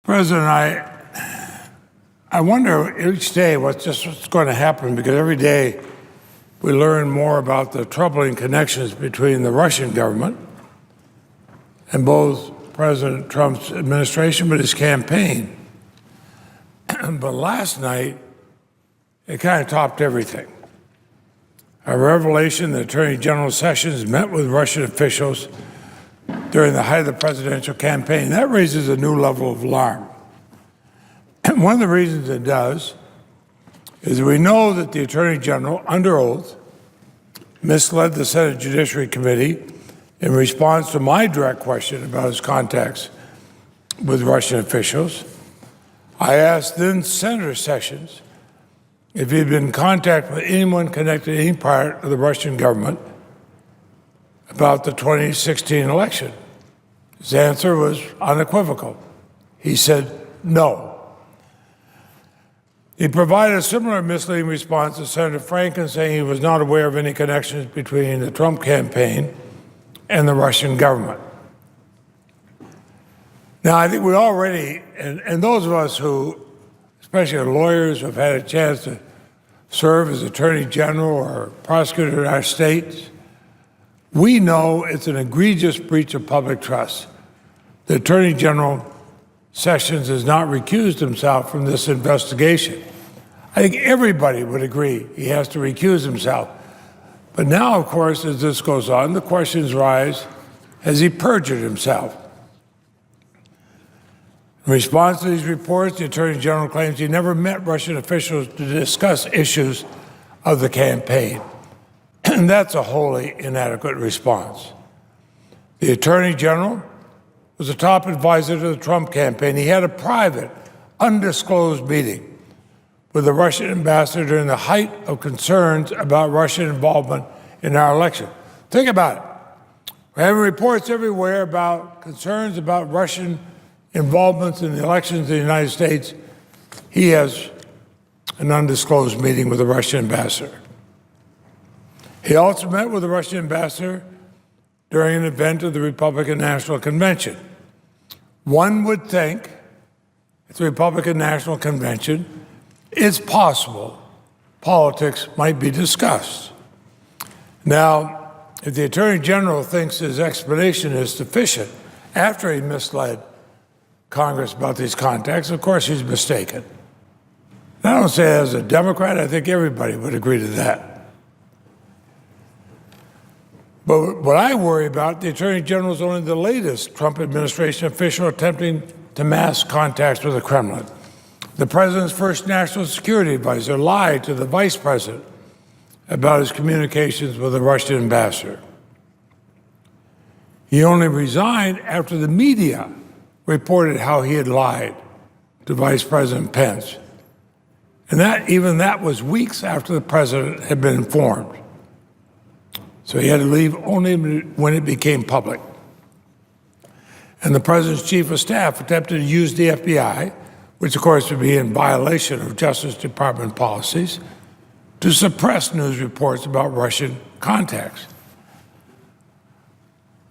President, I wonder each day what's going to happen, because every day we learn more about the troubling connections between the Russian government and both President Trump's administration but his campaign. But last night, it kind of topped everything. A revelation that Attorney General Sessions met with Russian officials during the height of the presidential campaign. That raises a new level of alarm. And one of the reasons it does is we know that the Attorney General, under oath, misled the Senate Judiciary Committee in response to my direct question about his contacts with Russian officials. I asked then Senator Sessions if he'd been in contact with anyone connected to any part of the Russian government about the 2016 election. His answer was unequivocal. He said no. He provided a similar misleading response to Senator Franken, saying he was not aware of any connections between the Trump campaign and the Russian government. Now, I think we already, and those of us who, especially lawyers who have had a chance to serve as attorney general or prosecutor in our states, we know it's an egregious breach of public trust. The Attorney General Sessions has not recused himself from this investigation. I think everybody would agree he has to recuse himself. But now, of course, as this goes on, the questions rise, has he perjured himself? In response to these reports, the Attorney General claims he never met Russian officials to discuss issues of the campaign. And that's a wholly inadequate response. The Attorney General was a top advisor to the Trump campaign. He had a private, undisclosed meeting with the Russian ambassador during the height of concerns about Russian involvement in our election. Think about it. We're having reports everywhere about concerns about Russian involvement in the elections in the United States. He has an undisclosed meeting with the Russian ambassador. He also met with the Russian ambassador during an event of the Republican National Convention. One would think at the Republican National Convention, it's possible politics might be discussed. Now, if the Attorney General thinks his explanation is sufficient after he misled Congress about these contacts, of course he's mistaken. And I don't say that as a Democrat, I think everybody would agree to that. But what I worry about, the Attorney General is only the latest Trump administration official attempting to mask contacts with the Kremlin. The president's first national security advisor lied to the vice president about his communications with the Russian ambassador. He only resigned after the media reported how he had lied to Vice President Pence. And even that was weeks after the president had been informed. So he had to leave only when it became public. And the president's chief of staff attempted to use the FBI, which of course would be in violation of Justice Department policies, to suppress news reports about Russian contacts.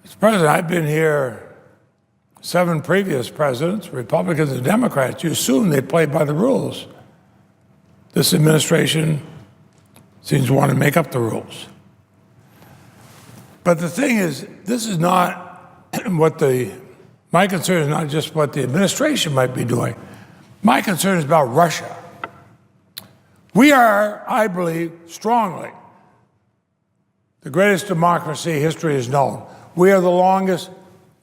Mr. President, I've been here 7 previous presidents, Republicans and Democrats. You assume they play by the rules. This administration seems to want to make up the rules. But the thing is, this is not my concern is not just what the administration might be doing. My concern is about Russia. We are, I believe, strongly the greatest democracy history has known. We are the longest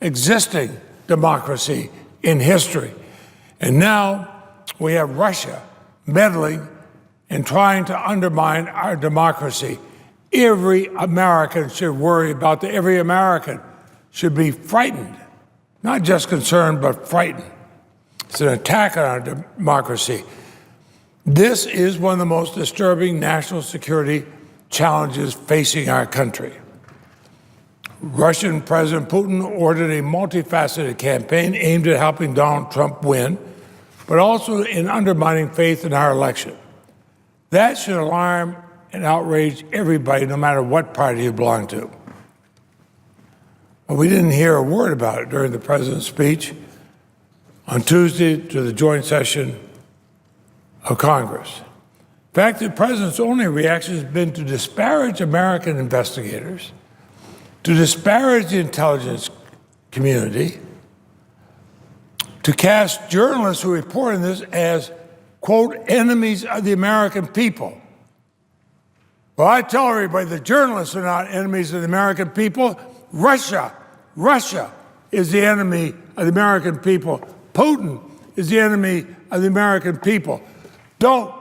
existing democracy in history. And now we have Russia meddling and trying to undermine our democracy. Every American should worry about that. Every American should be frightened, not just concerned, but frightened. It's an attack on our democracy. This is one of the most disturbing national security challenges facing our country. Russian President Putin ordered a multifaceted campaign aimed at helping Donald Trump win, but also in undermining faith in our election. That should alarm and outrage everybody, no matter what party you belong to. But we didn't hear a word about it during the president's speech. on Tuesday to the joint session of Congress. In fact, the president's only reaction has been to disparage American investigators, to disparage the intelligence community, to cast journalists who report on this as, quote, enemies of the American people. Well, I tell everybody the journalists are not enemies of the American people. Russia is the enemy of the American people. Putin is the enemy of the American people. Don't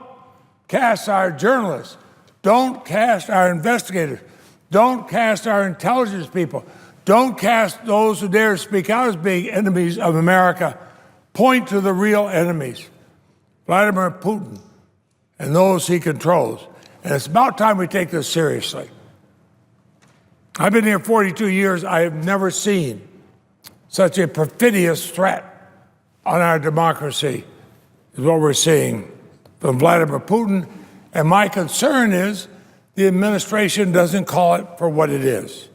cast our journalists. Don't cast our investigators. Don't cast our intelligence people. Don't cast those who dare speak out as being enemies of America. Point to the real enemies, Vladimir Putin and those he controls. And it's about time we take this seriously. I've been here 42 years. I have never seen such a perfidious threat on our democracy as what we're seeing from Vladimir Putin. And my concern is the administration doesn't call it for what it is.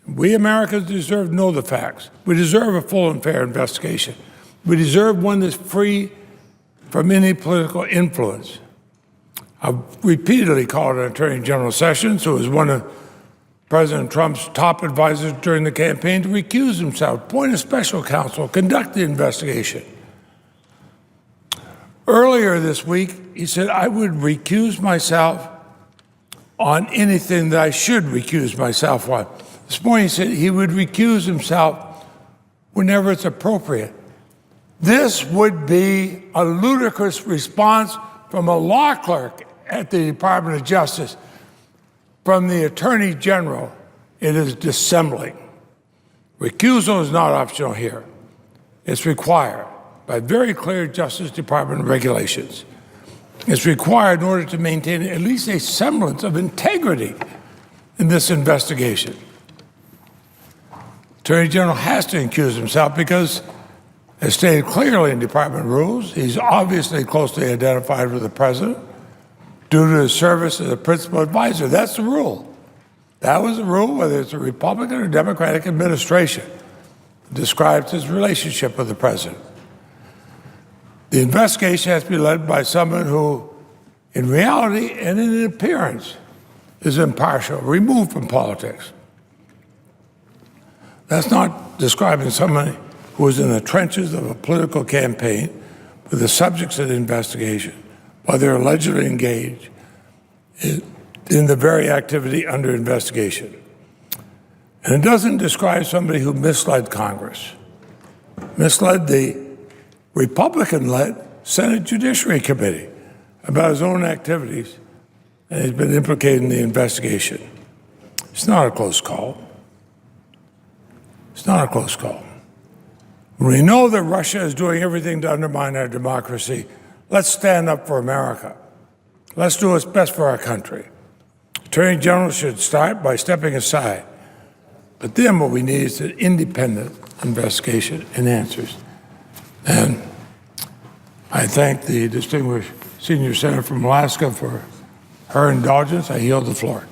We Americans deserve to know the facts. We deserve a full and fair investigation. We deserve one that's free from any political influence. I've repeatedly called on Attorney General Sessions, who was one of President Trump's top advisors during the campaign, to recuse himself, appoint a special counsel, conduct the investigation. Earlier this week, he said, I would recuse myself on anything that I should recuse myself on. This morning he said he would recuse himself whenever it's appropriate. This would be a ludicrous response from a law clerk at the Department of Justice. From the Attorney General, it is dissembling. Recusal is not optional here. It's required by very clear Justice Department regulations. It's required in order to maintain at least a semblance of integrity in this investigation. Attorney General has to recuse himself because, as stated clearly in department rules, he's obviously closely identified with the president due to his service as a principal advisor. That's the rule. That was the rule, whether it's a Republican or Democratic administration. It describes his relationship with the president. The investigation has to be led by someone who, in reality and in appearance, is impartial, removed from politics. That's not describing someone who is in the trenches of a political campaign with the subjects of the investigation, while they're allegedly engaged in the very activity under investigation. And it doesn't describe somebody who misled Congress, misled the Republican-led Senate Judiciary Committee about his own activities, and he's been implicated in the investigation. It's not a close call. It's not a close call. When we know that Russia is doing everything to undermine our democracy, let's stand up for America. Let's do what's best for our country. Attorney General should start by stepping aside. But then what we need is an independent investigation and answers. And I thank the distinguished senior senator from Alaska for her indulgence. I yield the floor.